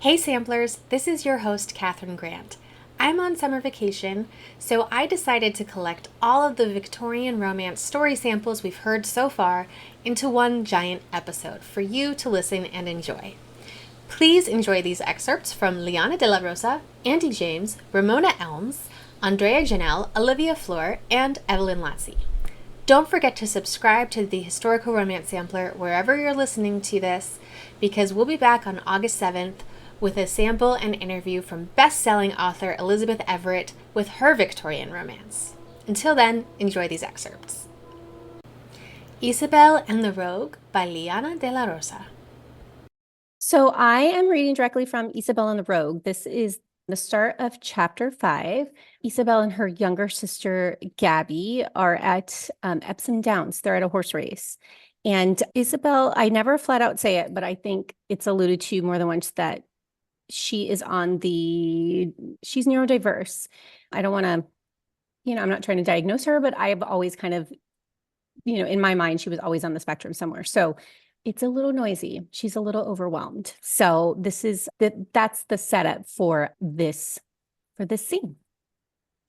Hey samplers, this is your host, Katherine Grant. I'm on summer vacation, so I decided to collect all of the Victorian romance story samples we've heard so far into one giant episode for you to listen and enjoy. Please enjoy these excerpts from Liana De la Rosa, Andie James, Ramona Elmes, Andrea Jenelle, Alivia Fleur, and Evelin Laczi. Don't forget to subscribe to the Historical Romance Sampler wherever you're listening to this, because we'll be back on August 7th with a sample and interview from best-selling author Elizabeth Everett with her Victorian romance. Until then, enjoy these excerpts. Isabel and the Rogue by Liana De la Rosa. So I am reading directly from Isabel and the Rogue. This is the start of chapter 5. Isabel and her younger sister, Gabby, are at Epsom Downs. They're at a horse race. And Isabel, I never flat out say it, but I think it's alluded to more than once that she's neurodiverse. I don't want to, I'm not trying to diagnose her, but I've always kind of, in my mind, she was always on the spectrum somewhere. So it's a little noisy. She's a little overwhelmed. So that's the setup for this scene.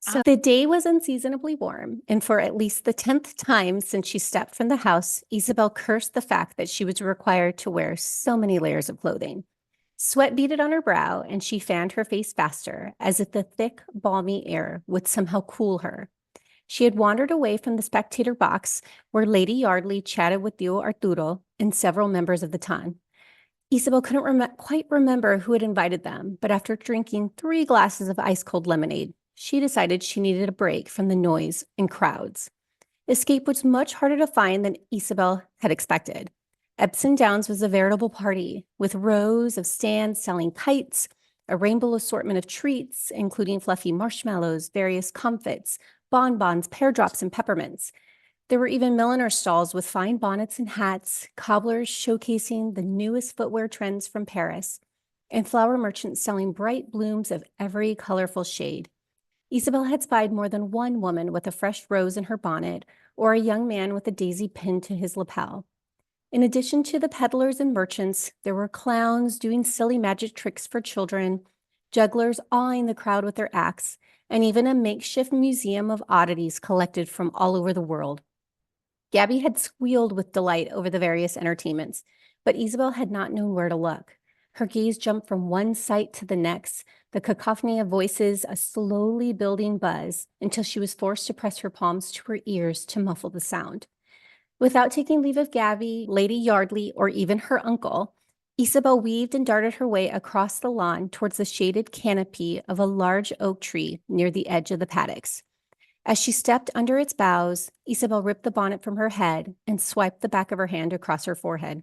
So the day was unseasonably warm, and for at least the 10th time since she stepped from the house, Isabel cursed the fact that she was required to wear so many layers of clothing. Sweat beaded on her brow, and she fanned her face faster, as if the thick, balmy air would somehow cool her. She had wandered away from the spectator box, where Lady Yardley chatted with Tio Arturo and several members of the ton. Isabel couldn't quite remember who had invited them, but after drinking 3 glasses of ice-cold lemonade, she decided she needed a break from the noise and crowds. Escape was much harder to find than Isabel had expected. Epsom Downs was a veritable party, with rows of stands selling kites, a rainbow assortment of treats, including fluffy marshmallows, various comfits, bonbons, pear drops, and peppermints. There were even milliner stalls with fine bonnets and hats, cobblers showcasing the newest footwear trends from Paris, and flower merchants selling bright blooms of every colorful shade. Isabel had spied more than one woman with a fresh rose in her bonnet, or a young man with a daisy pinned to his lapel. In addition to the peddlers and merchants, there were clowns doing silly magic tricks for children, jugglers awing the crowd with their acts, and even a makeshift museum of oddities collected from all over the world. Gabby had squealed with delight over the various entertainments, but Isabel had not known where to look. Her gaze jumped from one sight to the next, the cacophony of voices, a slowly building buzz, until she was forced to press her palms to her ears to muffle the sound. Without taking leave of Gabby, Lady Yardley, or even her uncle, Isabel weaved and darted her way across the lawn towards the shaded canopy of a large oak tree near the edge of the paddocks. As she stepped under its boughs, Isabel ripped the bonnet from her head and swiped the back of her hand across her forehead.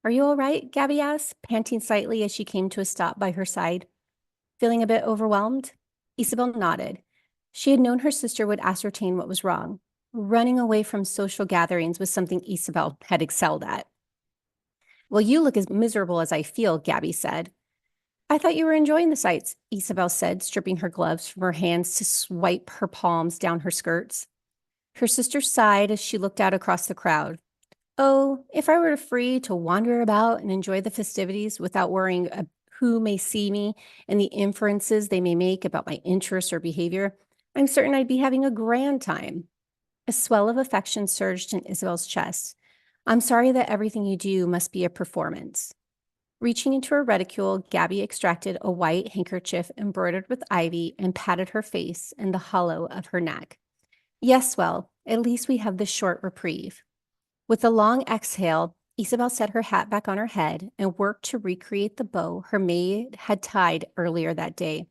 "Are you all right?" Gabby asked, panting slightly as she came to a stop by her side. Feeling a bit overwhelmed? Isabel nodded. She had known her sister would ascertain what was wrong. Running away from social gatherings was something Isabel had excelled at. "Well, you look as miserable as I feel," Gabby said. "I thought you were enjoying the sights," Isabel said, stripping her gloves from her hands to swipe her palms down her skirts. Her sister sighed as she looked out across the crowd. "Oh, if I were free to wander about and enjoy the festivities without worrying who may see me and the inferences they may make about my interests or behavior, I'm certain I'd be having a grand time." A swell of affection surged in Isabel's chest. "I'm sorry that everything you do must be a performance." Reaching into her reticule, Gabby extracted a white handkerchief embroidered with ivy and patted her face and the hollow of her neck. "Yes, well, at least we have this short reprieve." With a long exhale, Isabel set her hat back on her head and worked to recreate the bow her maid had tied earlier that day.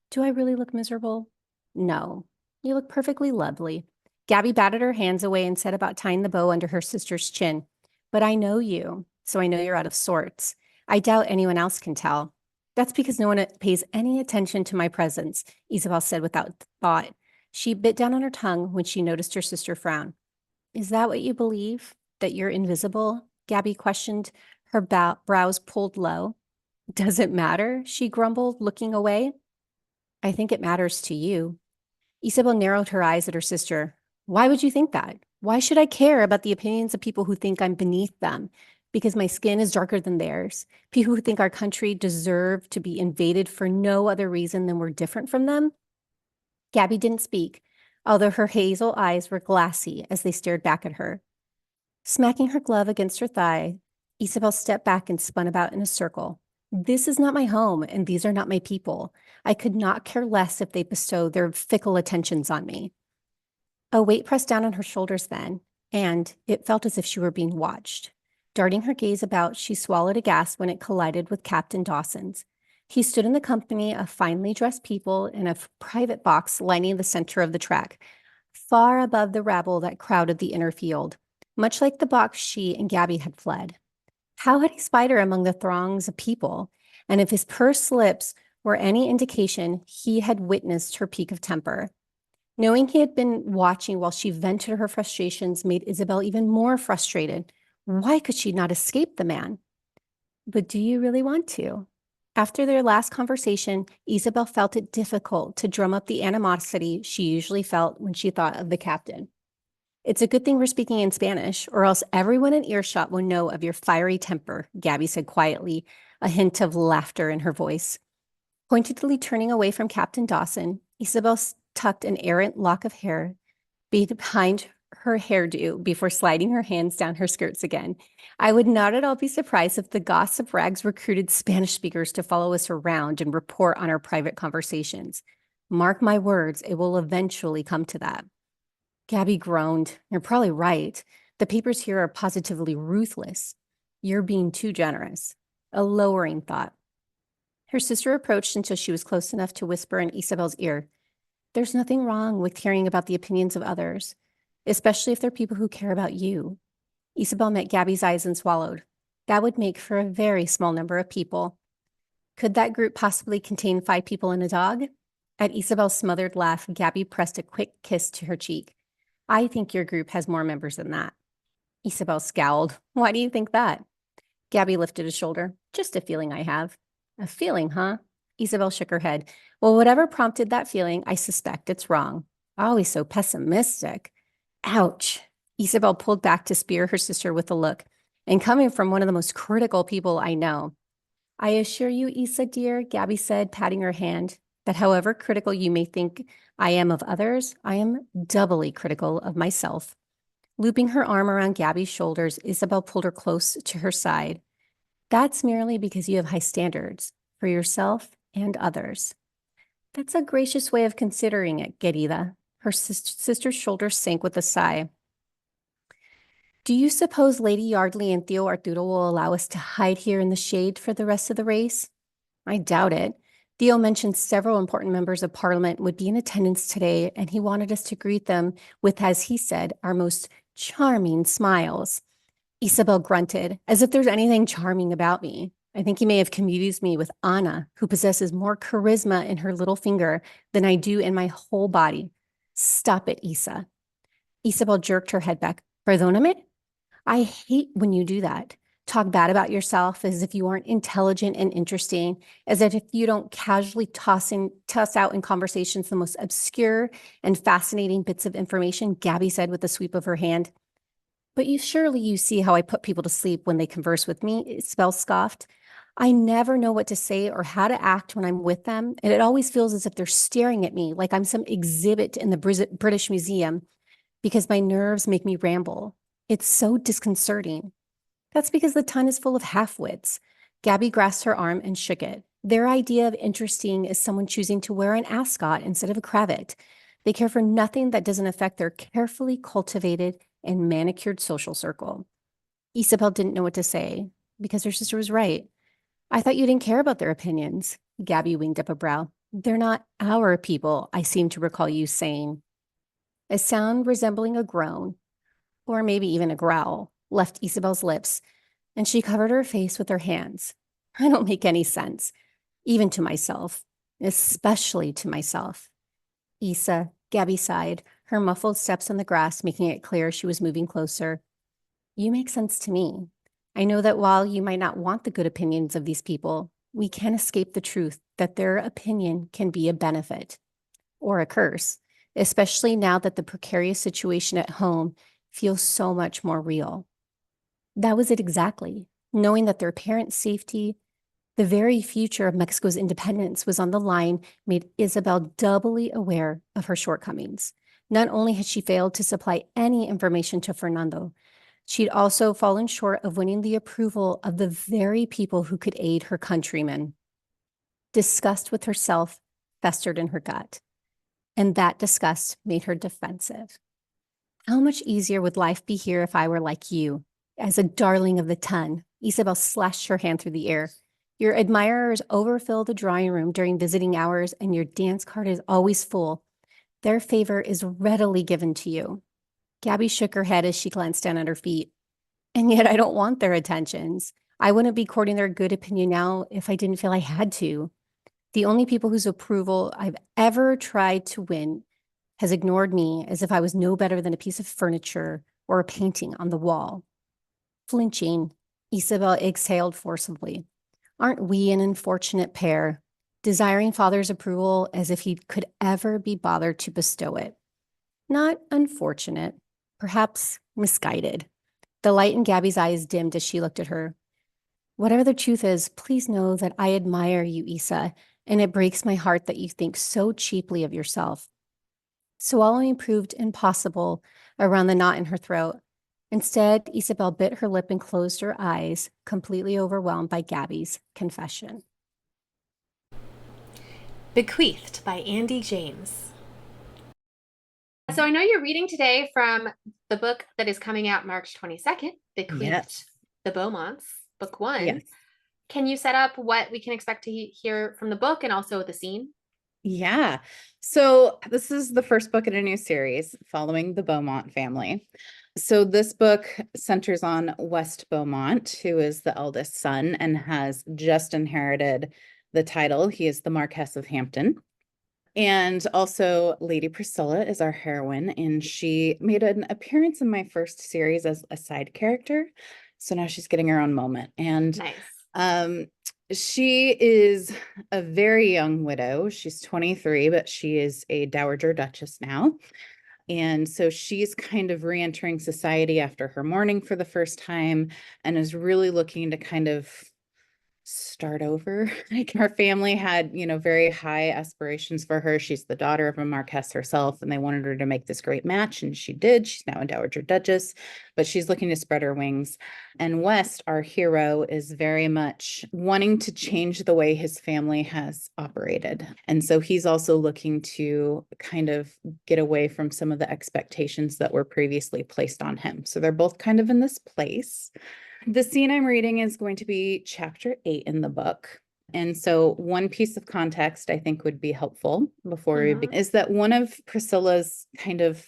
"Do I really look miserable?" "No, you look perfectly lovely." Gabby batted her hands away and set about tying the bow under her sister's chin. "But I know you, so I know you're out of sorts. I doubt anyone else can tell." "That's because no one pays any attention to my presence," Isabel said without thought. She bit down on her tongue when she noticed her sister frown. "Is that what you believe? That you're invisible?" Gabby questioned, her brows pulled low. "Does it matter?" she grumbled, looking away. "I think it matters to you." Isabel narrowed her eyes at her sister. "Why would you think that? Why should I care about the opinions of people who think I'm beneath them? because my skin is darker than theirs. People who think our country deserve to be invaded for no other reason than we're different from them. Gabby didn't speak, although her hazel eyes were glassy as they stared back at her. Smacking her glove against her thigh, Isabel stepped back and spun about in a circle. This is not my home, and these are not my people. I could not care less if they bestow their fickle attentions on me. A weight pressed down on her shoulders then, and it felt as if she were being watched. Darting her gaze about, she swallowed a gasp when it collided with Captain Dawson's. He stood in the company of finely dressed people in a private box lining the center of the track, far above the rabble that crowded the inner field, much like the box she and Gabby had fled. How had he spied her among the throngs of people? And if his pursed lips were any indication, he had witnessed her peak of temper. Knowing he had been watching while she vented her frustrations made Isabel even more frustrated. Why could she not escape the man? But do you really want to? After their last conversation, Isabel felt it difficult to drum up the animosity she usually felt when she thought of the captain. It's a good thing we're speaking in Spanish, or else everyone in earshot will know of your fiery temper, Gabby said quietly, a hint of laughter in her voice. Pointedly turning away from Captain Dawson, Isabel tucked an errant lock of hair behind her hairdo before sliding her hands down her skirts again. I would not at all be surprised if the gossip rags recruited Spanish speakers to follow us around and report on our private conversations. Mark my words, it will eventually come to that. Gabby groaned. You're probably right. The papers here are positively ruthless. You're being too generous. A lowering thought. Her sister approached until she was close enough to whisper in Isabel's ear, there's nothing wrong with caring about the opinions of others, especially if they're people who care about you. Isabel met Gabby's eyes and swallowed. That would make for a very small number of people. Could that group possibly contain 5 people and a dog? At Isabel's smothered laugh, Gabby pressed a quick kiss to her cheek. I think your group has more members than that. Isabel scowled. Why do you think that? Gabby lifted a shoulder. Just a feeling I have. A feeling, huh? Isabel shook her head. Well, whatever prompted that feeling, I suspect it's wrong. Always so pessimistic. Ouch. Isabel pulled back to spear her sister with a look. And coming from one of the most critical people I know. I assure you, Isa, dear, Gabby said, patting her hand, that however critical you may think I am of others, I am doubly critical of myself. Looping her arm around Gabby's shoulders, Isabel pulled her close to her side. That's merely because you have high standards for yourself and others. That's a gracious way of considering it, querida. Her sister's shoulders sank with a sigh. Do you suppose Lady Yardley and Theo Arturo will allow us to hide here in the shade for the rest of the race? I doubt it. Theo mentioned several important members of Parliament would be in attendance today, and he wanted us to greet them with, as he said, our most charming smiles. Isabel grunted, as if there's anything charming about me. I think he may have confused me with Anna, who possesses more charisma in her little finger than I do in my whole body. Stop it, Isa. Isabel jerked her head back. Perdóname? I hate when you do that. Talk bad about yourself as if you aren't intelligent and interesting, as if you don't casually toss out in conversations the most obscure and fascinating bits of information, Gabby said with a sweep of her hand. But you see how I put people to sleep when they converse with me, Isabel scoffed. I never know what to say or how to act when I'm with them, and it always feels as if they're staring at me like I'm some exhibit in the British Museum because my nerves make me ramble. It's so disconcerting. That's because the ton is full of half-wits. Gabby grasped her arm and shook it. Their idea of interesting is someone choosing to wear an ascot instead of a cravat. They care for nothing that doesn't affect their carefully cultivated and manicured social circle. Isabel didn't know what to say because her sister was right. I thought you didn't care about their opinions. Gabby winged up a brow. They're not our people, I seem to recall you saying. A sound resembling a groan, or maybe even a growl, left Isabel's lips, and she covered her face with her hands. I don't make any sense, even to myself, especially to myself. Isa, Gabby sighed, her muffled steps on the grass making it clear she was moving closer. You make sense to me. I know that while you might not want the good opinions of these people, we can't escape the truth that their opinion can be a benefit or a curse, especially now that the precarious situation at home feels so much more real. That was it exactly. Knowing that their parents' safety, the very future of Mexico's independence was on the line, made Isabel doubly aware of her shortcomings. Not only had she failed to supply any information to Fernando, she'd also fallen short of winning the approval of the very people who could aid her countrymen. Disgust with herself festered in her gut, and that disgust made her defensive. How much easier would life be here if I were like you? As a darling of the ton, Isabel slashed her hand through the air. Your admirers overfill the drawing room during visiting hours, and your dance card is always full. Their favor is readily given to you. Gabby shook her head as she glanced down at her feet. And yet I don't want their attentions. I wouldn't be courting their good opinion now if I didn't feel I had to. The only people whose approval I've ever tried to win has ignored me as if I was no better than a piece of furniture or a painting on the wall. Flinching, Isabel exhaled forcibly. Aren't we an unfortunate pair, desiring father's approval as if he could ever be bothered to bestow it? Not unfortunate, perhaps misguided. The light in Gabby's eyes dimmed as she looked at her. Whatever the truth is, please know that I admire you, Isa, and it breaks my heart that you think so cheaply of yourself. Swallowing proved impossible around the knot in her throat. Instead, Isabel bit her lip and closed her eyes, completely overwhelmed by Gabby's confession. Bequeathed by Andie James. So I know you're reading today from the book that is coming out March 22nd, Bequeathed, Yes. The Beaumonts, book one. Yes. Can you set up what we can expect to hear from the book and also the scene? Yeah. So this is the first book in a new series following the Beaumont family. So this book centers on West Beaumont, who is the eldest son and has just inherited the title. He is the Marquess of Hampton. And also Lady Priscilla is our heroine, and she made an appearance in my first series as a side character. So now she's getting her own moment. And Nice. She is a very young widow. She's 23, but she is a dowager duchess now. And so she's kind of re-entering society after her mourning for the first time and is really looking to kind of start over. Like her family had, very high aspirations for her. She's the daughter of a marquess herself, and they wanted her to make this great match, and she did. She's now a dowager duchess, but she's looking to spread her wings. And West, our hero, is very much wanting to change the way his family has operated. And so he's also looking to kind of get away from some of the expectations that were previously placed on him. So they're both kind of in this place. The scene I'm reading is going to be chapter 8 in the book. And so one piece of context I think would be helpful before we begin is that one of Priscilla's kind of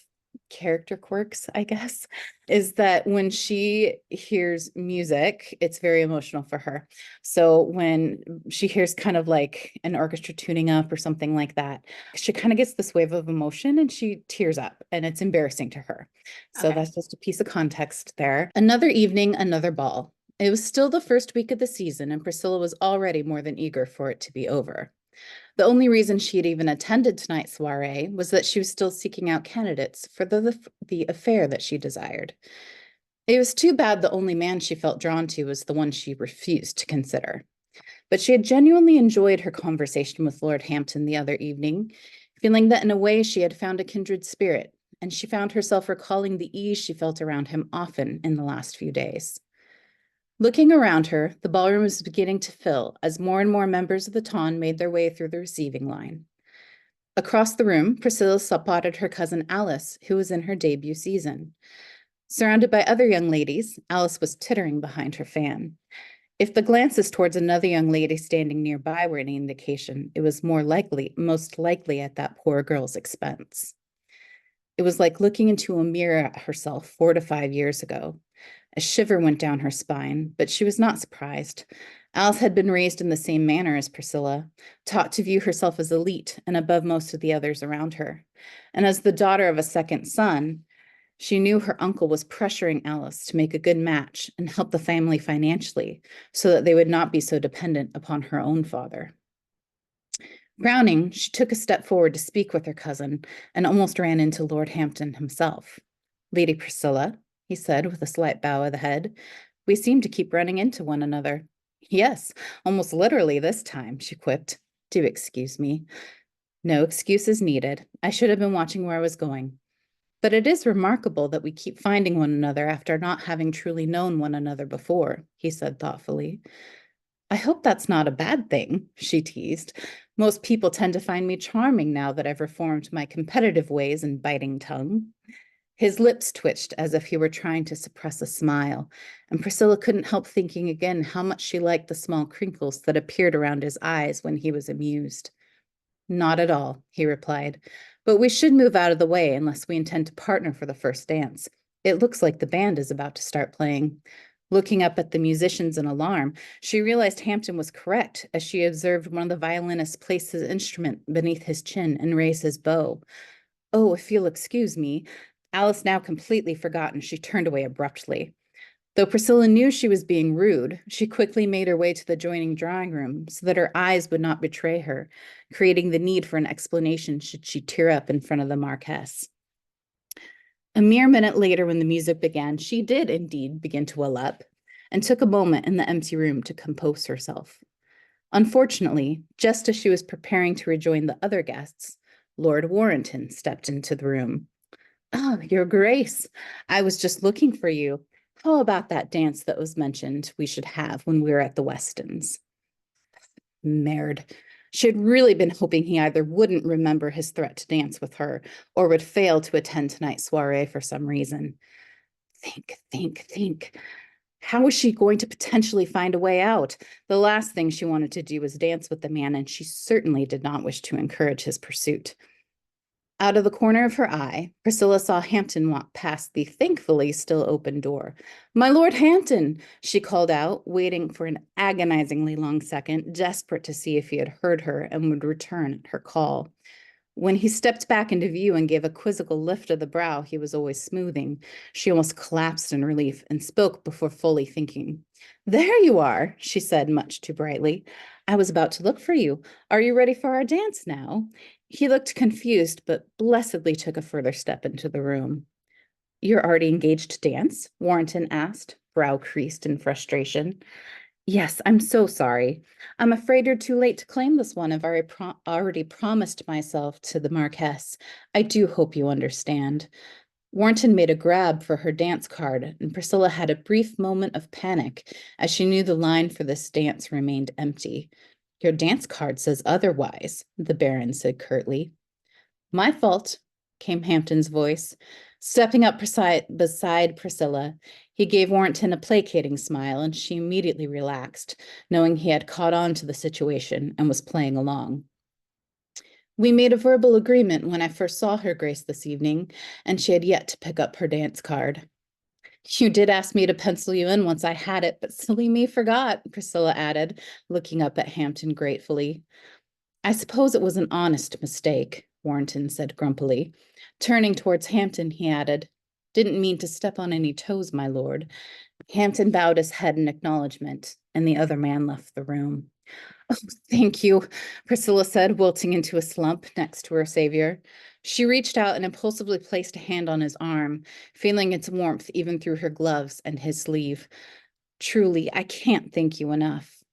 character quirks, I guess, is that when she hears music, it's very emotional for her. So when she hears kind of like an orchestra tuning up or something like that, she kind of gets this wave of emotion and she tears up, and it's embarrassing to her. So Okay. that's just a piece of context there. Another evening, another ball. It was still the first week of the season, and Priscilla was already more than eager for it to be over. The only reason she had even attended tonight's soiree was that she was still seeking out candidates for the affair that she desired. It was too bad the only man she felt drawn to was the one she refused to consider. But she had genuinely enjoyed her conversation with Lord Hampton the other evening, feeling that in a way she had found a kindred spirit, and she found herself recalling the ease she felt around him often in the last few days. Looking around her, the ballroom was beginning to fill as more and more members of the ton made their way through the receiving line. Across the room, Priscilla spotted her cousin Alice, who was in her debut season. Surrounded by other young ladies, Alice was tittering behind her fan. If the glances towards another young lady standing nearby were any indication, it was most likely at that poor girl's expense. It was like looking into a mirror at herself 4 to 5 years ago. A shiver went down her spine, but she was not surprised. Alice had been raised in the same manner as Priscilla, taught to view herself as elite and above most of the others around her. And as the daughter of a second son, she knew her uncle was pressuring Alice to make a good match and help the family financially so that they would not be so dependent upon her own father. Frowning, she took a step forward to speak with her cousin and almost ran into Lord Hampton himself. Lady Priscilla, he said with a slight bow of the head, We seem to keep running into one another. Yes, almost literally this time, she quipped. Do excuse me. No excuses needed. I should have been watching where I was going. But it is remarkable that we keep finding one another after not having truly known one another before, he said thoughtfully. I hope that's not a bad thing, she teased. Most people tend to find me charming now that I've reformed my competitive ways and biting tongue. His lips twitched as if he were trying to suppress a smile, and Priscilla couldn't help thinking again how much she liked the small crinkles that appeared around his eyes when he was amused. Not at all, he replied, but we should move out of the way unless we intend to partner for the first dance. It looks like the band is about to start playing. Looking up at the musicians in alarm, she realized Hampton was correct as she observed one of the violinists place his instrument beneath his chin and raise his bow. Oh, if you'll excuse me. Alice now completely forgotten, she turned away abruptly. Though Priscilla knew she was being rude, she quickly made her way to the adjoining drawing room so that her eyes would not betray her, creating the need for an explanation should she tear up in front of the Marquess. A mere minute later, when the music began, she did indeed begin to well up and took a moment in the empty room to compose herself. Unfortunately, just as she was preparing to rejoin the other guests, Lord Warrington stepped into the room. Oh, Your Grace, I was just looking for you. How about that dance that was mentioned we should have when we were at the Westons? Merde. She had really been hoping he either wouldn't remember his threat to dance with her or would fail to attend tonight's soiree for some reason. Think. How was she going to potentially find a way out? The last thing she wanted to do was dance with the man, and she certainly did not wish to encourage his pursuit. Out of the corner of her eye, Priscilla saw Hampton walk past the thankfully still open door. My Lord Hampton, she called out, waiting for an agonizingly long second, desperate to see if he had heard her and would return at her call. When he stepped back into view and gave a quizzical lift of the brow he was always smoothing, she almost collapsed in relief and spoke before fully thinking. There you are, she said much too brightly. I was about to look for you. Are you ready for our dance now? He looked confused, but blessedly took a further step into the room. You're already engaged to dance? Warrington asked, brow creased in frustration. Yes, I'm so sorry. I'm afraid you're too late to claim this one. I've already promised myself to the Marquess. I do hope you understand. Warrington made a grab for her dance card, and Priscilla had a brief moment of panic as she knew the line for this dance remained empty. Your dance card says otherwise, the Baron said curtly. My fault, came Hampton's voice. Stepping up beside Priscilla, he gave Warrington a placating smile, and she immediately relaxed, knowing he had caught on to the situation and was playing along. We made a verbal agreement when I first saw her Grace this evening, and she had yet to pick up her dance card. You did ask me to pencil you in once I had it, but silly me forgot, Priscilla added, looking up at Hampton gratefully. I suppose it was an honest mistake, Warrington said grumpily. Turning towards Hampton, he added, Didn't mean to step on any toes, my lord. Hampton bowed his head in acknowledgement, and the other man left the room. Oh, thank you, Priscilla said, wilting into a slump next to her savior. She reached out and impulsively placed a hand on his arm, feeling its warmth even through her gloves and his sleeve. Truly, I can't thank you enough.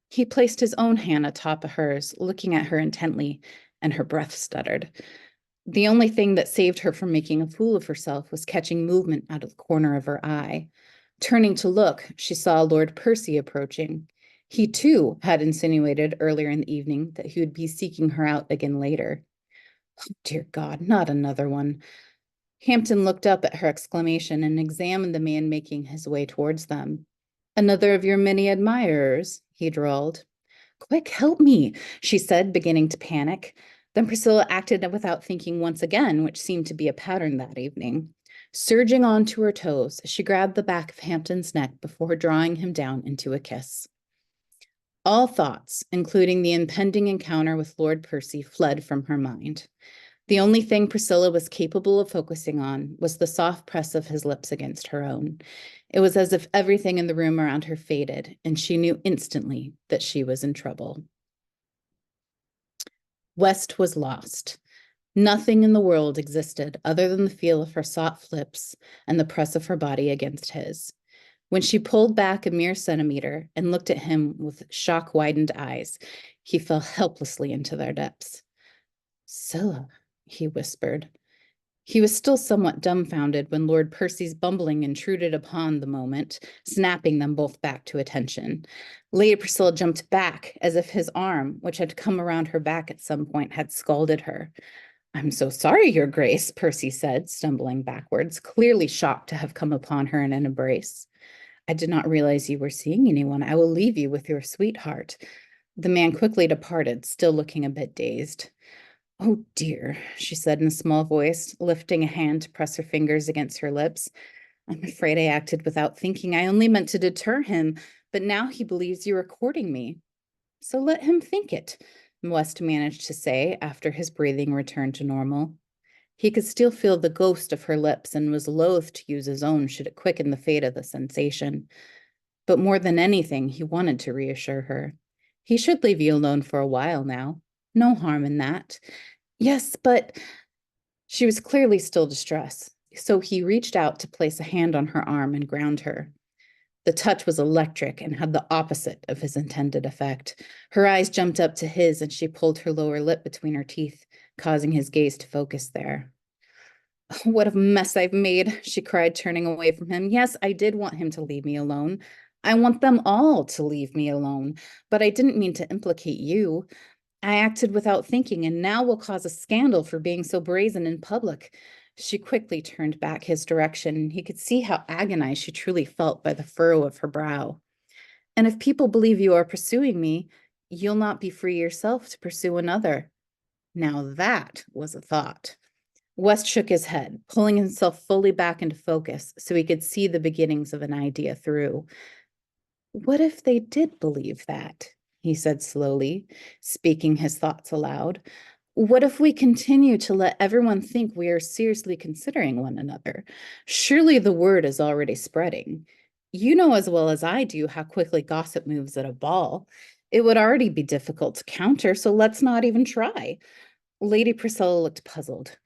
He placed his own hand atop of hers, looking at her intently, and her breath stuttered. The only thing that saved her from making a fool of herself was catching movement out of the corner of her eye. Turning to look, she saw Lord Percy approaching. He, too, had insinuated earlier in the evening that he would be seeking her out again later. Oh, dear God, not another one. Hampton looked up at her exclamation and examined the man making his way towards them. Another of your many admirers, he drawled. Quick, help me, she said, beginning to panic. Then Priscilla acted without thinking once again, which seemed to be a pattern that evening. Surging on to her toes, she grabbed the back of Hampton's neck before drawing him down into a kiss. All thoughts, including the impending encounter with Lord Percy, fled from her mind. The only thing Priscilla was capable of focusing on was the soft press of his lips against her own. It was as if everything in the room around her faded, and she knew instantly that she was in trouble. West was lost. Nothing in the world existed other than the feel of her soft lips and the press of her body against his. When she pulled back a mere centimeter and looked at him with shock-widened eyes, he fell helplessly into their depths. "Scylla," he whispered. He was still somewhat dumbfounded when Lord Percy's bumbling intruded upon the moment, snapping them both back to attention. Lady Priscilla jumped back as if his arm, which had come around her back at some point, had scalded her. "I'm so sorry, Your Grace," Percy said, stumbling backwards, clearly shocked to have come upon her in an embrace. "I did not realize you were seeing anyone. I will leave you with your sweetheart." The man quickly departed, still looking a bit dazed. "Oh dear," she said in a small voice, lifting a hand to press her fingers against her lips. "I'm afraid I acted without thinking. I only meant to deter him, but now he believes you are courting me." "So let him think it," West managed to say after his breathing returned to normal. He could still feel the ghost of her lips and was loath to use his own should it quicken the fate of the sensation. But more than anything, he wanted to reassure her. "He should leave you alone for a while now. No harm in that." "Yes, but..." She was clearly still distressed, so he reached out to place a hand on her arm and ground her. The touch was electric and had the opposite of his intended effect. Her eyes jumped up to his, and she pulled her lower lip between her teeth, causing his gaze to focus there. "Oh, what a mess I've made," she cried, turning away from him. "Yes, I did want him to leave me alone. I want them all to leave me alone, but I didn't mean to implicate you. I acted without thinking and now will cause a scandal for being so brazen in public." She quickly turned back his direction, and he could see how agonized she truly felt by the furrow of her brow. "And if people believe you are pursuing me, you'll not be free yourself to pursue another." Now that was a thought. West shook his head, pulling himself fully back into focus so he could see the beginnings of an idea through. "What if they did believe that?" he said slowly, speaking his thoughts aloud. "What if we continue to let everyone think we are seriously considering one another? Surely the word is already spreading. You know as well as I do how quickly gossip moves at a ball. It would already be difficult to counter, so let's not even try." Lady Priscilla looked puzzled.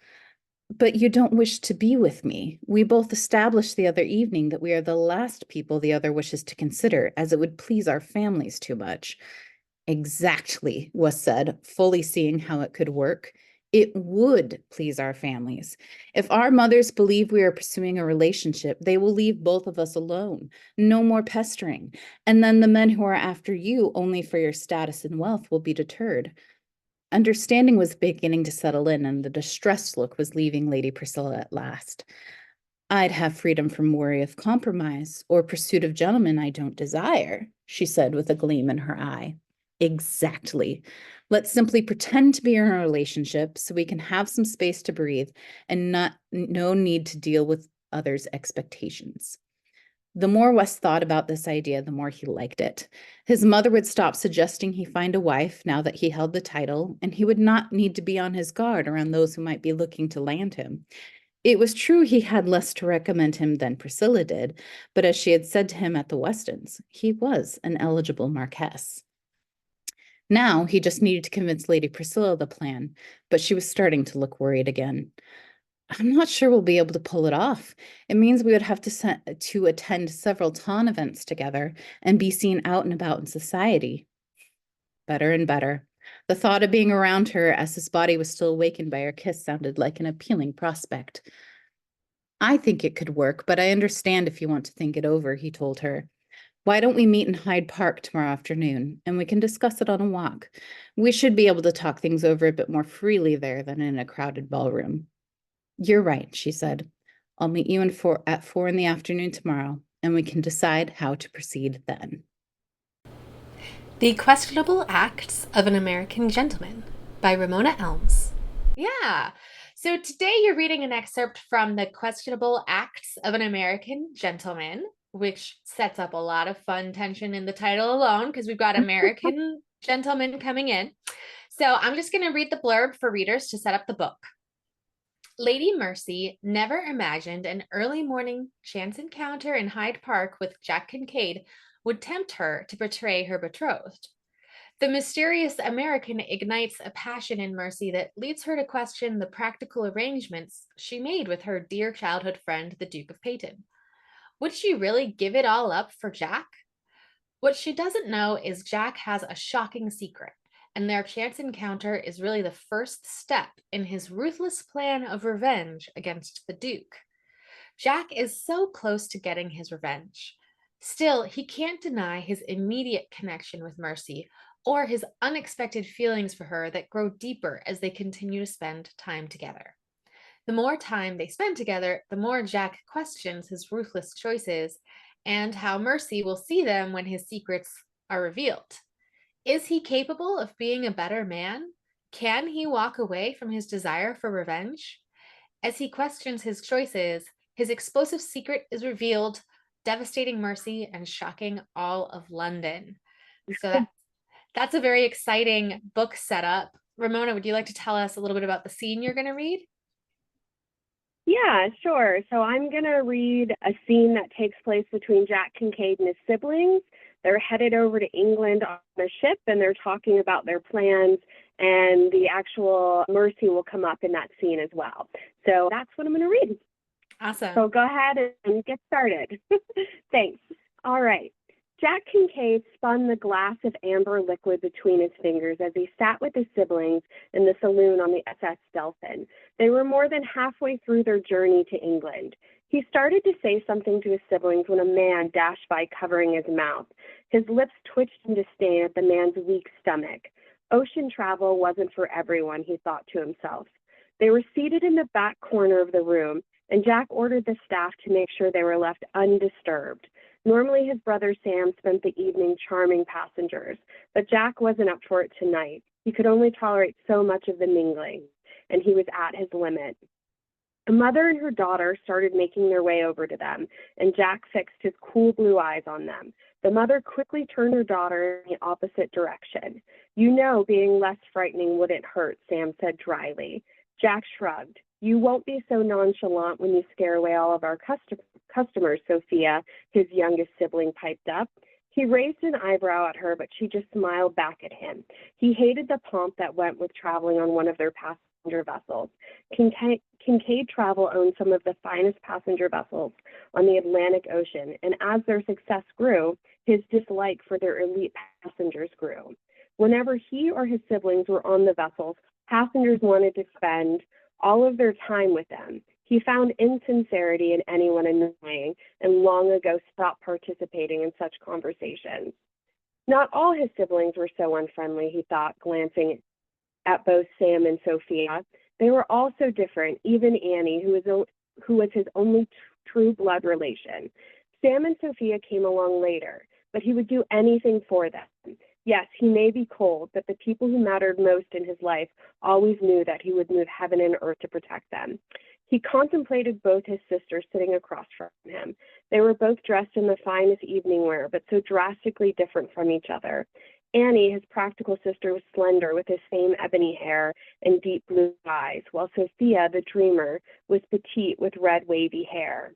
"But you don't wish to be with me. We both established the other evening that we are the last people the other wishes to consider, as it would please our families too much." "Exactly," was said, fully seeing how it could work. "It would please our families. If our mothers believe we are pursuing a relationship, they will leave both of us alone. No more pestering. And then the men who are after you only for your status and wealth will be deterred." Understanding was beginning to settle in, and the distressed look was leaving Lady Priscilla at last. "I'd have freedom from worry of compromise or pursuit of gentlemen I don't desire," she said with a gleam in her eye. "Exactly. Let's simply pretend to be in a relationship so we can have some space to breathe and no need to deal with others' expectations." The more West thought about this idea, the more he liked it. His mother would stop suggesting he find a wife now that he held the title, and he would not need to be on his guard around those who might be looking to land him. It was true he had less to recommend him than Priscilla did, but as she had said to him at the Westons, he was an eligible marquess. Now he just needed to convince Lady Priscilla of the plan, but she was starting to look worried again. "I'm not sure we'll be able to pull it off. It means we would have to attend several Tawn events together and be seen out and about in society." Better and better. The thought of being around her as his body was still awakened by her kiss sounded like an appealing prospect. "I think it could work, but I understand if you want to think it over," he told her. "Why don't we meet in Hyde Park tomorrow afternoon, and we can discuss it on a walk? We should be able to talk things over a bit more freely there than in a crowded ballroom." "You're right," she said. "I'll meet you at 4 in the afternoon tomorrow, and we can decide how to proceed then." The Questionable Acts of an American Gentleman by Ramona Elmes. Yeah. So today you're reading an excerpt from The Questionable Acts of an American Gentleman, which sets up a lot of fun tension in the title alone because we've got American gentlemen coming in. So I'm just going to read the blurb for readers to set up the book. Lady Mercy never imagined an early morning chance encounter in Hyde Park with Jack Kincaid would tempt her to betray her betrothed. The mysterious American ignites a passion in Mercy that leads her to question the practical arrangements she made with her dear childhood friend, the Duke of Peyton. Would she really give it all up for Jack? What she doesn't know is Jack has a shocking secret, and their chance encounter is really the first step in his ruthless plan of revenge against the Duke. Jack is so close to getting his revenge. Still, he can't deny his immediate connection with Mercy or his unexpected feelings for her that grow deeper as they continue to spend time together. The more time they spend together, the more Jack questions his ruthless choices and how Mercy will see them when his secrets are revealed. Is he capable of being a better man? Can he walk away from his desire for revenge? As he questions his choices, his explosive secret is revealed, devastating Mercy and shocking all of London. That's a very exciting book setup. Ramona, would you like to tell us a little bit about the scene you're going to read? Yeah, sure. So I'm going to read a scene that takes place between Jack Kincaid and his siblings. They're headed over to England on a ship, and they're talking about their plans, and the actual Mercy will come up in that scene as well. So that's what I'm going to read. Awesome. So go ahead and get started. Thanks. All right. Jack Kincaid spun the glass of amber liquid between his fingers as he sat with his siblings in the saloon on the SS Delphin. They were more than halfway through their journey to England. He started to say something to his siblings when a man dashed by covering his mouth. His lips twitched in disdain at the man's weak stomach. Ocean travel wasn't for everyone, he thought to himself. They were seated in the back corner of the room, and Jack ordered the staff to make sure they were left undisturbed. Normally, his brother Sam spent the evening charming passengers, but Jack wasn't up for it tonight. He could only tolerate so much of the mingling, and he was at his limit. A mother and her daughter started making their way over to them, and Jack fixed his cool blue eyes on them. The mother quickly turned her daughter in the opposite direction. You know, being less frightening wouldn't hurt, Sam said dryly. Jack shrugged. You won't be so nonchalant when you scare away all of our customers, Sophia, his youngest sibling piped up. He raised an eyebrow at her, but she just smiled back at him. He hated the pomp that went with traveling on one of their passenger vessels. Kincaid Travel owned some of the finest passenger vessels on the Atlantic Ocean, and as their success grew, his dislike for their elite passengers grew. Whenever he or his siblings were on the vessels, passengers wanted to spend all of their time with them. He found insincerity in anyone annoying and long ago stopped participating in such conversations. Not all his siblings were so unfriendly, he thought, glancing at both Sam and Sophia. They were all so different, even Annie, who was his only true blood relation. Sam and Sophia came along later, but he would do anything for them. Yes, he may be cold, but the people who mattered most in his life always knew that he would move heaven and earth to protect them. He contemplated both his sisters sitting across from him. They were both dressed in the finest evening wear, but so drastically different from each other. Annie, his practical sister, was slender with his same ebony hair and deep blue eyes, while Sophia, the dreamer, was petite with red wavy hair.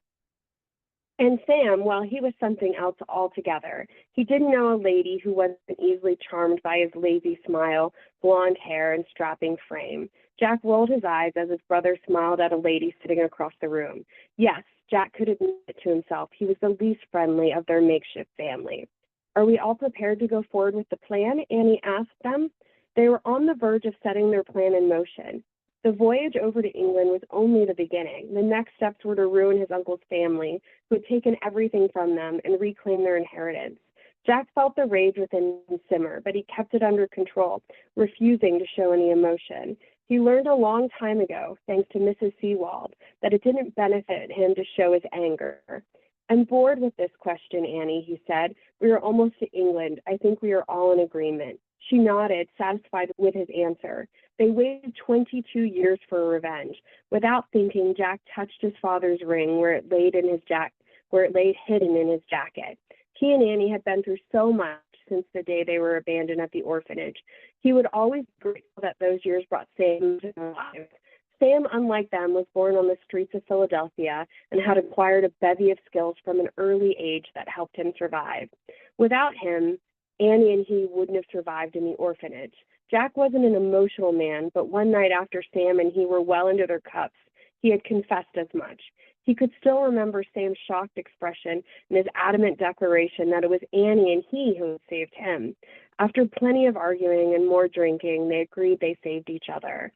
And Sam, well, he was something else altogether. He didn't know a lady who wasn't easily charmed by his lazy smile, blonde hair, and strapping frame. Jack rolled his eyes as his brother smiled at a lady sitting across the room. Yes, Jack could admit it to himself. He was the least friendly of their makeshift family. Are we all prepared to go forward with the plan? Annie asked them. They were on the verge of setting their plan in motion. The voyage over to England was only the beginning. The next steps were to ruin his uncle's family, who had taken everything from them, and reclaim their inheritance. Jack felt the rage within him simmer, but he kept it under control, refusing to show any emotion. He learned a long time ago, thanks to Mrs. Seawald, that it didn't benefit him to show his anger. I'm bored with this question, Annie, he said. We are almost to England. I think we are all in agreement. She nodded, satisfied with his answer. They waited 22 years for revenge. Without thinking, Jack touched his father's ring where it lay hidden in his jacket. He and Annie had been through so much since the day they were abandoned at the orphanage. He would always be grateful that those years brought Sam into their lives. Sam, unlike them, was born on the streets of Philadelphia and had acquired a bevy of skills from an early age that helped him survive. Without him, Annie and he wouldn't have survived in the orphanage. Jack wasn't an emotional man, but one night after Sam and he were well into their cups, he had confessed as much. He could still remember Sam's shocked expression and his adamant declaration that it was Annie and he who had saved him. After plenty of arguing and more drinking, they agreed they saved each other.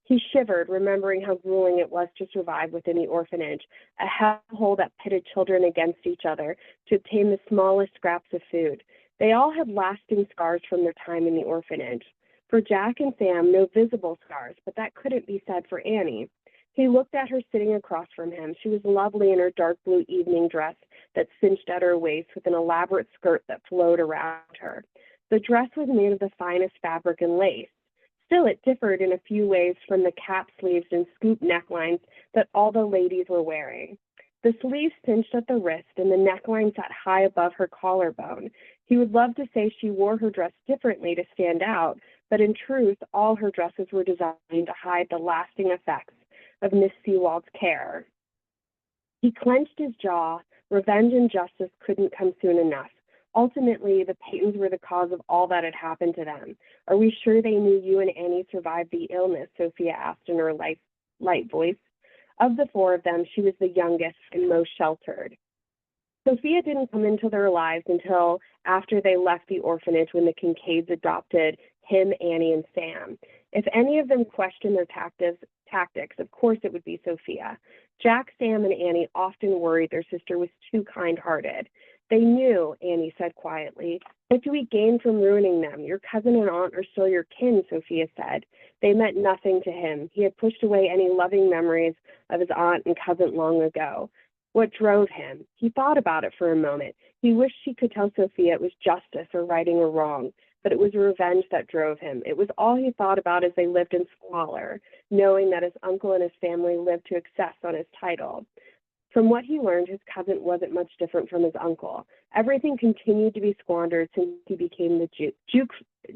He shivered, remembering how grueling it was to survive within the orphanage, a hellhole that pitted children against each other to obtain the smallest scraps of food. They all had lasting scars from their time in the orphanage. For Jack and Sam, no visible scars, but that couldn't be said for Annie. He looked at her sitting across from him. She was lovely in her dark blue evening dress that cinched at her waist with an elaborate skirt that flowed around her. The dress was made of the finest fabric and lace. Still, it differed in a few ways from the cap sleeves and scoop necklines that all the ladies were wearing. The sleeves cinched at the wrist and the neckline sat high above her collarbone. He would love to say she wore her dress differently to stand out, but in truth, all her dresses were designed to hide the lasting effects of Miss Sewald's care. He clenched his jaw. Revenge and justice couldn't come soon enough. Ultimately, the Paytons were the cause of all that had happened to them. Are we sure they knew you and Annie survived the illness? Sophia asked in her light voice. Of the four of them, she was the youngest and most sheltered. Sophia didn't come into their lives until after they left the orphanage when the Kincaids adopted him, Annie, and Sam. If any of them questioned their tactics, of course it would be Sophia. Jack, Sam, and Annie often worried their sister was too kind-hearted. They knew, Annie said quietly. What do we gain from ruining them? Your cousin and aunt are still your kin, Sophia said. They meant nothing to him. He had pushed away any loving memories of his aunt and cousin long ago. What drove him? He thought about it for a moment. He wished he could tell Sophia it was justice or righting a wrong, but it was revenge that drove him. It was all he thought about as they lived in squalor, knowing that his uncle and his family lived to excess on his title. From what he learned, his cousin wasn't much different from his uncle. Everything continued to be squandered since he became the Duke.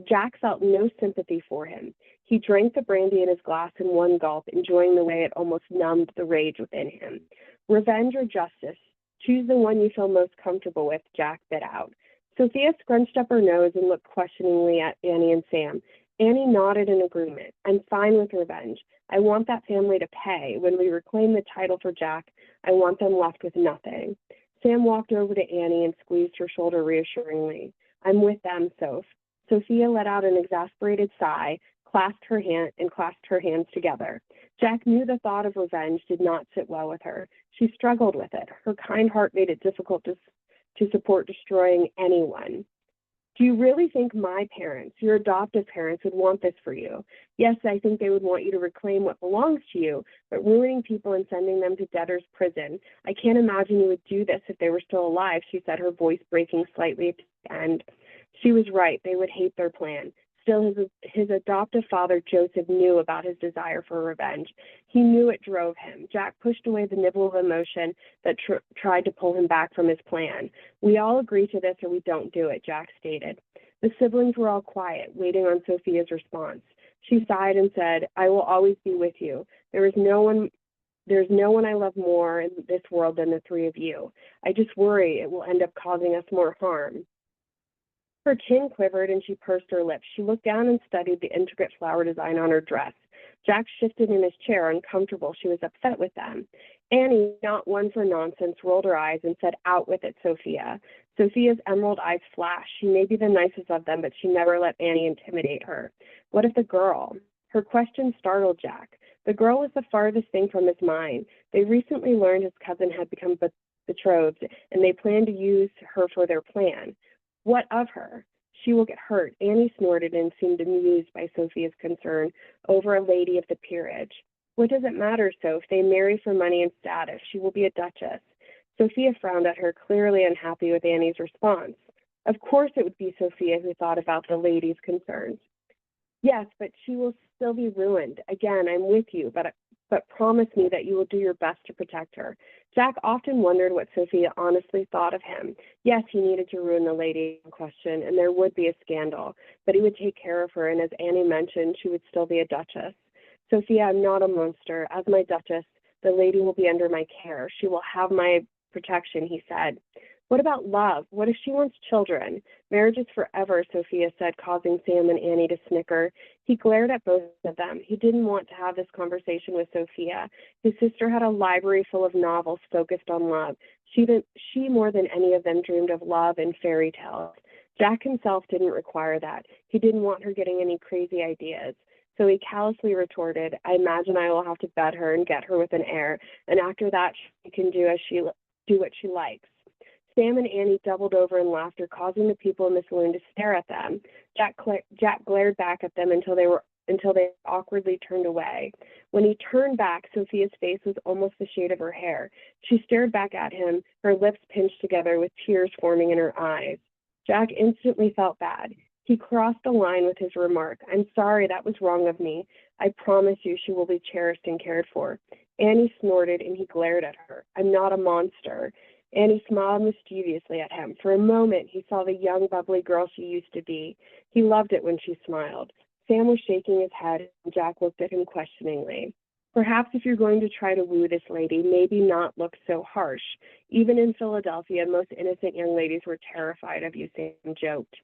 Jack felt no sympathy for him. He drank the brandy in his glass in one gulp, enjoying the way it almost numbed the rage within him. Revenge or justice? Choose the one you feel most comfortable with, Jack bit out. Sophia scrunched up her nose and looked questioningly at Annie and Sam. Annie nodded in agreement. I'm fine with revenge. I want that family to pay. When we reclaim the title for Jack, I want them left with nothing. Sam walked over to Annie and squeezed her shoulder reassuringly. I'm with them, Soph. Sophia let out an exasperated sigh, clasped her hands together. Jack knew the thought of revenge did not sit well with her. She struggled with it. Her kind heart made it difficult to support destroying anyone. Do you really think my parents, your adoptive parents, would want this for you? Yes, I think they would want you to reclaim what belongs to you, but ruining people and sending them to debtor's prison. I can't imagine you would do this if they were still alive, she said, her voice breaking slightly at the end. She was right. They would hate their plan. Still, his adoptive father, Joseph, knew about his desire for revenge. He knew it drove him. Jack pushed away the nibble of emotion that tried to pull him back from his plan. We all agree to this or we don't do it, Jack stated. The siblings were all quiet, waiting on Sophia's response. She sighed and said, I will always be with you. There's no one I love more in this world than the three of you. I just worry it will end up causing us more harm. Her chin quivered and she pursed her lips. She looked down and studied the intricate flower design on her dress. Jack shifted in his chair, uncomfortable. She was upset with them. Annie, not one for nonsense, rolled her eyes and said, out with it, Sophia. Sophia's emerald eyes flashed. She may be the nicest of them, but she never let Annie intimidate her. What if the girl? Her question startled Jack. The girl was the farthest thing from his mind. They recently learned his cousin had become betrothed, and they planned to use her for their plan. What of her? She will get hurt. Annie snorted and seemed amused by Sophia's concern over a lady of the peerage. What does it matter, Soph? They marry for money and status. She will be a duchess. Sophia frowned at her, clearly unhappy with Annie's response. Of course it would be Sophia who thought about the lady's concerns. Yes, but she will still be ruined. Again, I'm with you, but promise me that you will do your best to protect her. Jack often wondered what Sophia honestly thought of him. Yes, he needed to ruin the lady in question, and there would be a scandal, but he would take care of her, and as Annie mentioned, she would still be a duchess. Sophia, I'm not a monster. As my duchess, the lady will be under my care. She will have my protection, he said. What about love? What if she wants children? Marriage is forever, Sophia said, causing Sam and Annie to snicker. He glared at both of them. He didn't want to have this conversation with Sophia. His sister had a library full of novels focused on love. She more than any of them dreamed of love and fairy tales. Jack himself didn't require that. He didn't want her getting any crazy ideas. So he callously retorted, I imagine I will have to bed her and get her with an heir, and after that she can do what she likes. Sam and Annie doubled over in laughter, causing the people in the saloon to stare at them. Jack glared back at them until they awkwardly turned away. When he turned back, Sophia's face was almost the shade of her hair. She stared back at him, her lips pinched together with tears forming in her eyes. Jack instantly felt bad. He crossed the line with his remark. I'm sorry, that was wrong of me. I promise you she will be cherished and cared for. Annie snorted and he glared at her. I'm not a monster. Annie smiled mischievously at him. For a moment, he saw the young, bubbly girl she used to be. He loved it when she smiled. Sam was shaking his head, and Jack looked at him questioningly. Perhaps if you're going to try to woo this lady, maybe not look so harsh. Even in Philadelphia, most innocent young ladies were terrified of you, Sam joked.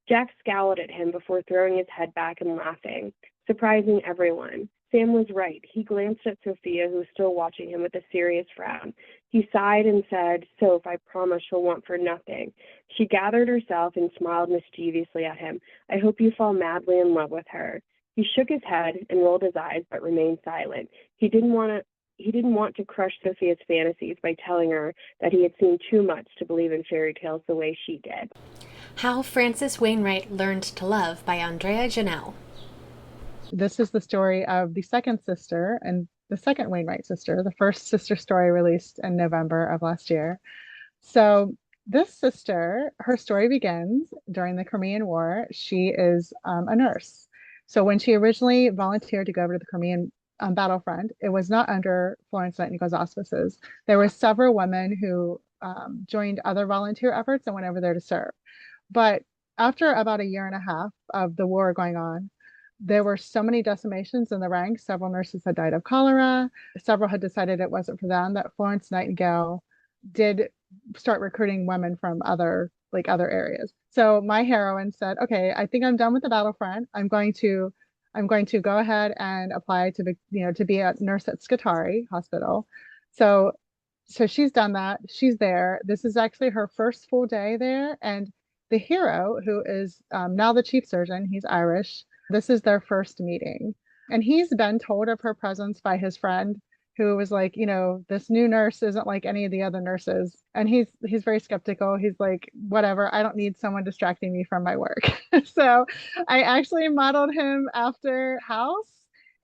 Jack scowled at him before throwing his head back and laughing, surprising everyone. Sam was right. He glanced at Sophia, who was still watching him with a serious frown. He sighed and said, Soph, I promise she'll want for nothing. She gathered herself and smiled mischievously at him. I hope you fall madly in love with her. He shook his head and rolled his eyes, but remained silent. He didn't want to crush Sophia's fantasies by telling her that he had seen too much to believe in fairy tales the way she did. How Frances Wainwright Learned to Love by Andrea Jenelle. This is the story of the second sister and the second Wainwright sister, the first sister story released in November of last year. So this sister, her story begins during the Crimean War. She is a nurse. So when she originally volunteered to go over to the Crimean battlefront, it was not under Florence Nightingale's auspices. There were several women who joined other volunteer efforts and went over there to serve. But after about a year and a half of the war going on, there were so many decimations in the ranks. Several nurses had died of cholera. Several had decided it wasn't for them, that Florence Nightingale did start recruiting women from other areas. So my heroine said, okay, I think I'm done with the battlefront. I'm going to go ahead and apply to be a nurse at Scutari Hospital. So she's done that. She's there. This is actually her first full day there. And the hero, who is now the chief surgeon, he's Irish. This is their first meeting. And he's been told of her presence by his friend, who was like, this new nurse isn't like any of the other nurses. And he's very skeptical. He's like, whatever, I don't need someone distracting me from my work. So I actually modeled him after House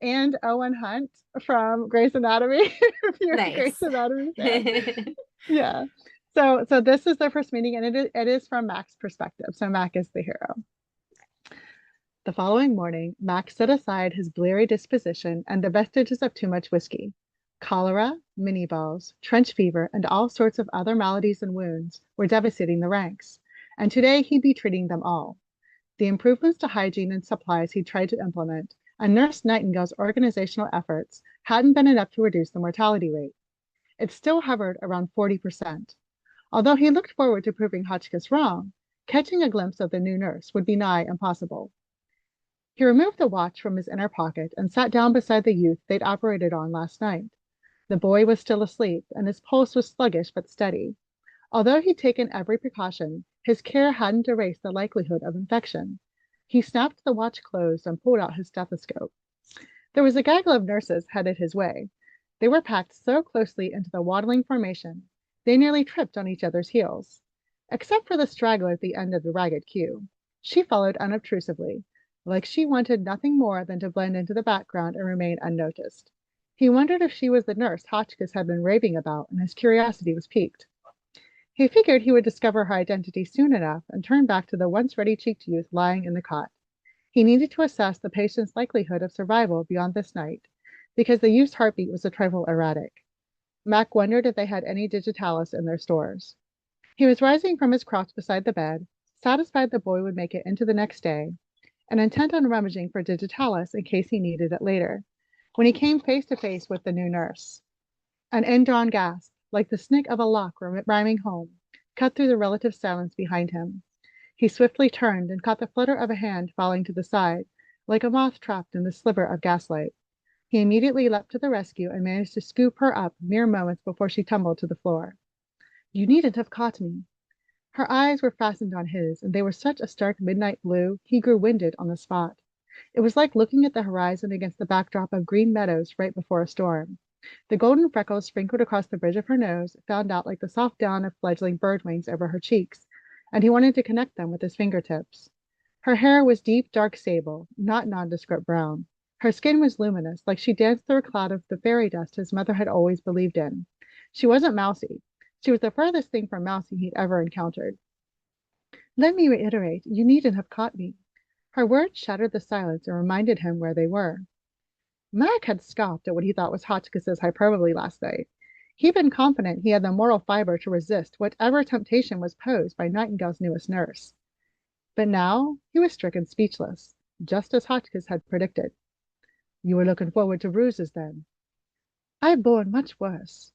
and Owen Hunt from Grey's Anatomy. If you're a Grey's Anatomy fan. Yeah. So this is their first meeting, and it is from Mac's perspective. So Mac is the hero. The following morning, Mac set aside his bleary disposition and the vestiges of too much whiskey. Cholera, mini-balls, trench fever, and all sorts of other maladies and wounds were devastating the ranks, and today he'd be treating them all. The improvements to hygiene and supplies he tried to implement, and Nurse Nightingale's organizational efforts hadn't been enough to reduce the mortality rate. It still hovered around 40%. Although he looked forward to proving Hotchkiss wrong, catching a glimpse of the new nurse would be nigh impossible. He removed the watch from his inner pocket and sat down beside the youth they'd operated on last night. The boy was still asleep, and his pulse was sluggish but steady. Although he'd taken every precaution, his care hadn't erased the likelihood of infection. He snapped the watch closed and pulled out his stethoscope. There was a gaggle of nurses headed his way. They were packed so closely into the waddling formation, they nearly tripped on each other's heels. Except for the straggler at the end of the ragged queue, she followed unobtrusively, like she wanted nothing more than to blend into the background and remain unnoticed. He wondered if she was the nurse Hotchkiss had been raving about, and his curiosity was piqued. He figured he would discover her identity soon enough and turn back to the once ready-cheeked youth lying in the cot. He needed to assess the patient's likelihood of survival beyond this night, because the youth's heartbeat was a trifle erratic. Mac wondered if they had any digitalis in their stores. He was rising from his crouch beside the bed, satisfied the boy would make it into the next day, and intent on rummaging for digitalis in case he needed it later, when he came face to face with the new nurse. An indrawn gasp, like the snick of a lock rhyming home, cut through the relative silence behind him. He swiftly turned and caught the flutter of a hand falling to the side, like a moth trapped in the sliver of gaslight. He immediately leapt to the rescue and managed to scoop her up mere moments before she tumbled to the floor. You needn't have caught me. Her eyes were fastened on his, and they were such a stark midnight blue, he grew winded on the spot. It was like looking at the horizon against the backdrop of green meadows right before a storm. The golden freckles sprinkled across the bridge of her nose found out like the soft down of fledgling bird wings over her cheeks, and he wanted to connect them with his fingertips. Her hair was deep, dark sable, not nondescript brown. Her skin was luminous, like she danced through a cloud of the fairy dust his mother had always believed in. She wasn't mousy. She was the furthest thing from mousy he'd ever encountered. Let me reiterate, you needn't have caught me. Her words shattered the silence and reminded him where they were. Mac had scoffed at what he thought was Hotchkiss's hyperbole last night. He'd been confident he had the moral fiber to resist whatever temptation was posed by Nightingale's newest nurse. But now he was stricken speechless, just as Hotchkiss had predicted. You were looking forward to ruses, then? I've borne much worse.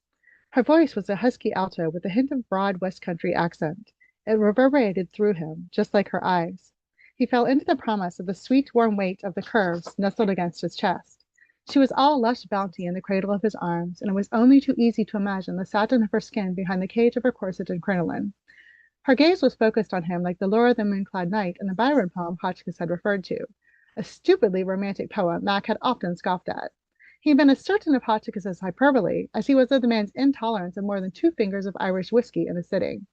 Her voice was a husky alto with a hint of broad West Country accent. It reverberated through him, just like her eyes. He fell into the promise of the sweet, warm weight of the curves nestled against his chest. She was all lush bounty in the cradle of his arms, and it was only too easy to imagine the satin of her skin behind the cage of her corset and crinoline. Her gaze was focused on him like the lure of the moon-clad night in the Byron poem Hotchkiss had referred to, a stupidly romantic poem Mac had often scoffed at. He'd been as certain of Hotchkiss's hyperbole as he was of the man's intolerance of more than 2 fingers of Irish whiskey in a sitting.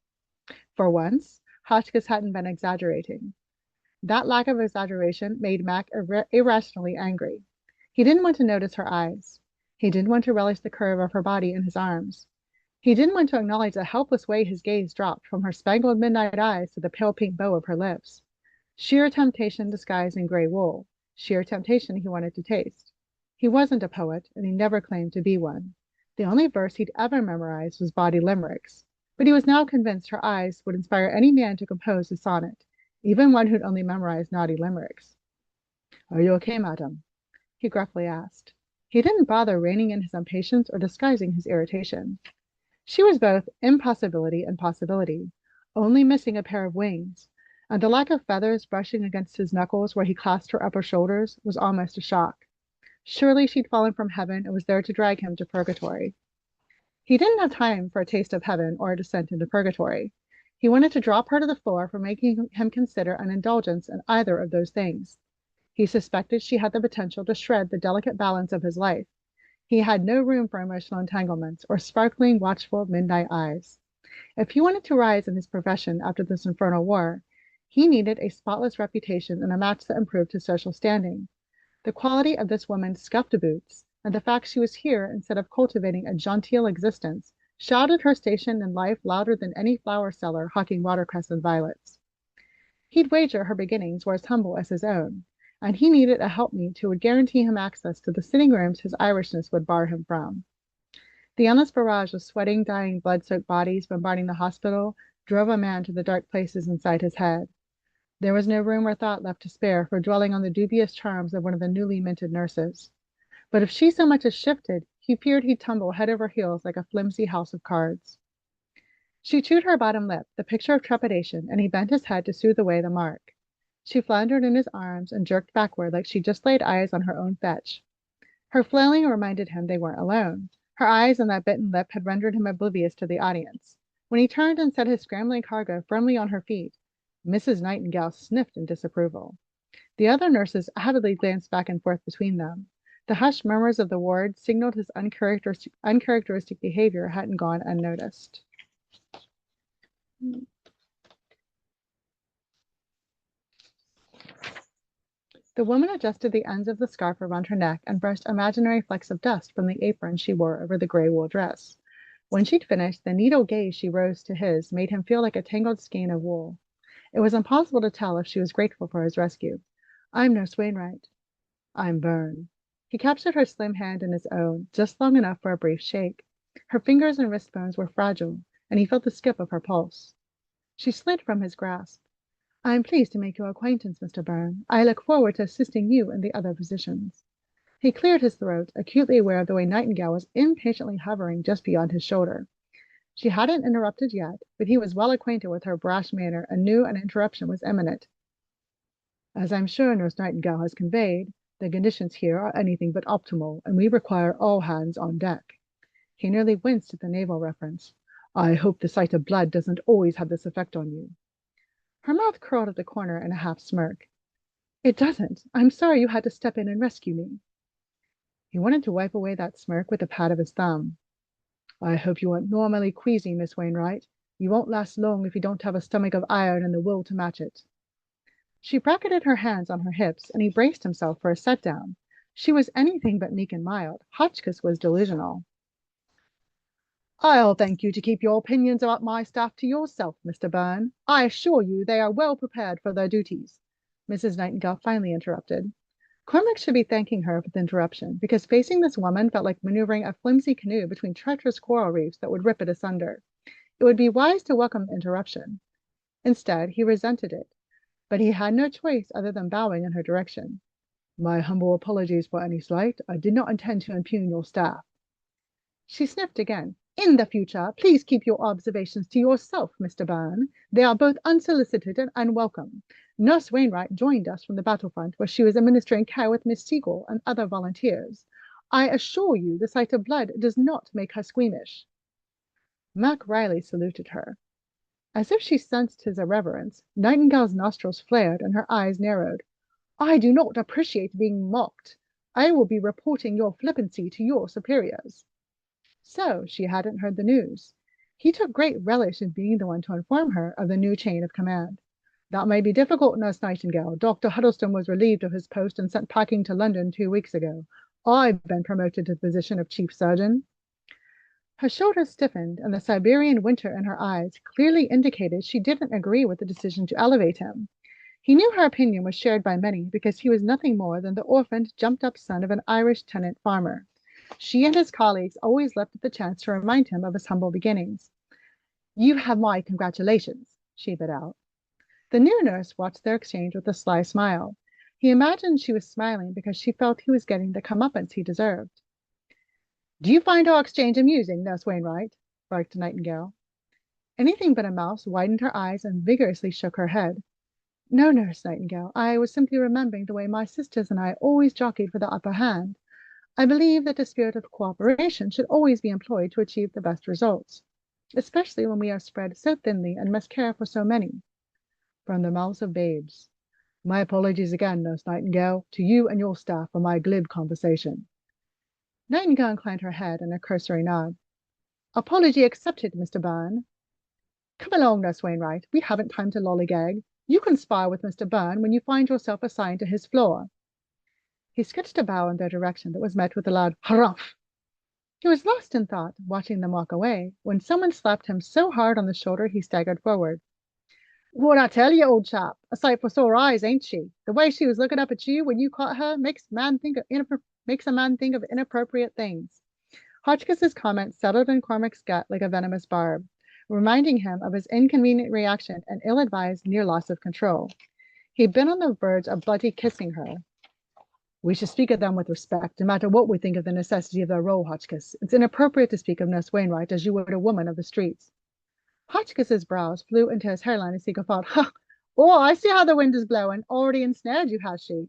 For once, Hotchkiss hadn't been exaggerating. That lack of exaggeration made Mac irrationally angry. He didn't want to notice her eyes. He didn't want to relish the curve of her body in his arms. He didn't want to acknowledge the helpless way his gaze dropped from her spangled midnight eyes to the pale pink bow of her lips. Sheer temptation disguised in gray wool. Sheer temptation he wanted to taste. He wasn't a poet, and he never claimed to be one. The only verse he'd ever memorized was bawdy limericks. But he was now convinced her eyes would inspire any man to compose a sonnet, even one who'd only memorized naughty limericks. Are you okay, madam? He gruffly asked. He didn't bother reining in his impatience or disguising his irritation. She was both impossibility and possibility, only missing a pair of wings, and the lack of feathers brushing against his knuckles where he clasped her upper shoulders was almost a shock. Surely she'd fallen from heaven and was there to drag him to purgatory. He didn't have time for a taste of heaven or a descent into purgatory. He wanted to drop her to the floor for making him consider an indulgence in either of those things. He suspected she had the potential to shred the delicate balance of his life. He had no room for emotional entanglements or sparkling, watchful midnight eyes. If he wanted to rise in his profession after this infernal war, he needed a spotless reputation and a match that improved his social standing. The quality of this woman's scuffed boots, and the fact she was here instead of cultivating a genteel existence, shouted her station in life louder than any flower seller hawking watercress and violets. He'd wager her beginnings were as humble as his own, and he needed a helpmeet who would guarantee him access to the sitting rooms his Irishness would bar him from. The endless barrage of sweating, dying, blood-soaked bodies bombarding the hospital drove a man to the dark places inside his head. There was no room or thought left to spare for dwelling on the dubious charms of one of the newly minted nurses. But if she so much as shifted, he feared he'd tumble head over heels like a flimsy house of cards. She chewed her bottom lip, the picture of trepidation, and he bent his head to soothe away the mark. She floundered in his arms and jerked backward like she'd just laid eyes on her own fetch. Her flailing reminded him they weren't alone. Her eyes and that bitten lip had rendered him oblivious to the audience. When he turned and set his scrambling cargo firmly on her feet, Mrs. Nightingale sniffed in disapproval. The other nurses avidly glanced back and forth between them. The hushed murmurs of the ward signaled his uncharacteristic behavior hadn't gone unnoticed. The woman adjusted the ends of the scarf around her neck and brushed imaginary flecks of dust from the apron she wore over the gray wool dress. When she'd finished, the needle gaze she rose to his made him feel like a tangled skein of wool. It was impossible to tell if she was grateful for his rescue. I'm Nurse Wainwright. I'm Byrne. He captured her slim hand in his own, just long enough for a brief shake. Her fingers and wrist bones were fragile, and he felt the skip of her pulse. She slid from his grasp. I am pleased to make your acquaintance, Mr. Byrne. I look forward to assisting you and the other physicians. He cleared his throat, acutely aware of the way Nightingale was impatiently hovering just beyond his shoulder. She hadn't interrupted yet, but he was well acquainted with her brash manner and knew an interruption was imminent. As I'm sure Nurse Nightingale has conveyed, the conditions here are anything but optimal, and we require all hands on deck. He nearly winced at the naval reference. I hope the sight of blood doesn't always have this effect on you. Her mouth curled at the corner in a half smirk. It doesn't. I'm sorry you had to step in and rescue me. He wanted to wipe away that smirk with a pat of his thumb. I hope you aren't normally queasy, Miss Wainwright. You won't last long if you don't have a stomach of iron and the will to match it. She bracketed her hands on her hips, and he braced himself for a set-down. She was anything but meek and mild. Hotchkiss was delusional. I'll thank you to keep your opinions about my staff to yourself, Mr. Byrne. I assure you they are well prepared for their duties. Mrs. Nightingale finally interrupted. Cormac should be thanking her for the interruption, because facing this woman felt like maneuvering a flimsy canoe between treacherous coral reefs that would rip it asunder. It would be wise to welcome the interruption. Instead, he resented it, but he had no choice other than bowing in her direction. My humble apologies for any slight. I did not intend to impugn your staff. She sniffed again. In the future, please keep your observations to yourself, Mr. Byrne. They are both unsolicited and unwelcome. Nurse Wainwright joined us from the battlefront, where she was administering care with Miss Siegel and other volunteers. I assure you the sight of blood does not make her squeamish. Mac Riley saluted her. As if she sensed his irreverence, Nightingale's nostrils flared and her eyes narrowed. I do not appreciate being mocked. I will be reporting your flippancy to your superiors. So she hadn't heard the news. He took great relish in being the one to inform her of the new chain of command. That may be difficult, Nurse Nightingale. Dr. Huddleston was relieved of his post and sent packing to London 2 weeks ago. I've been promoted to the position of chief surgeon. Her shoulders stiffened, and the Siberian winter in her eyes clearly indicated she didn't agree with the decision to elevate him. He knew her opinion was shared by many because he was nothing more than the orphaned, jumped-up son of an Irish tenant farmer. She and his colleagues always leapt at the chance to remind him of his humble beginnings. You have my congratulations, she bid out. The new nurse watched their exchange with a sly smile. He imagined she was smiling because she felt he was getting the comeuppance he deserved. Do you find our exchange amusing, Nurse Wainwright? Barked Nightingale. Anything but a mouse widened her eyes and vigorously shook her head. No, Nurse Nightingale, I was simply remembering the way my sisters and I always jockeyed for the upper hand. I believe that the spirit of cooperation should always be employed to achieve the best results, especially when we are spread so thinly and must care for so many. From the mouths of babes. My apologies again, Nurse Nightingale, to you and your staff for my glib conversation. Nightingale inclined her head in a cursory nod. Apology accepted, Mr. Byrne. Come along, Nurse Wainwright. We haven't time to lollygag. You can spar with Mr. Byrne when you find yourself assigned to his floor. He sketched a bow in their direction that was met with a loud harumph. He was lost in thought, watching them walk away, when someone slapped him so hard on the shoulder he staggered forward. What'd I tell you, old chap? A sight for sore eyes, ain't she? The way she was looking up at you when you caught her makes a man think of inappropriate things. Hotchkiss's comment settled in Cormac's gut like a venomous barb, reminding him of his inconvenient reaction and ill-advised near loss of control. He'd been on the verge of bloody kissing her. We should speak of them with respect, no matter what we think of the necessity of their role, Hotchkiss. It's inappropriate to speak of Nurse Wainwright as you would a woman of the streets. Hotchkiss's brows flew into his hairline as he guffawed. Ha! Oh, I see how the wind is blowing. Already ensnared you, has she?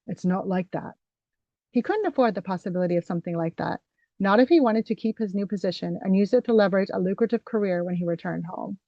It's not like that. He couldn't afford the possibility of something like that, not if he wanted to keep his new position and use it to leverage a lucrative career when he returned home.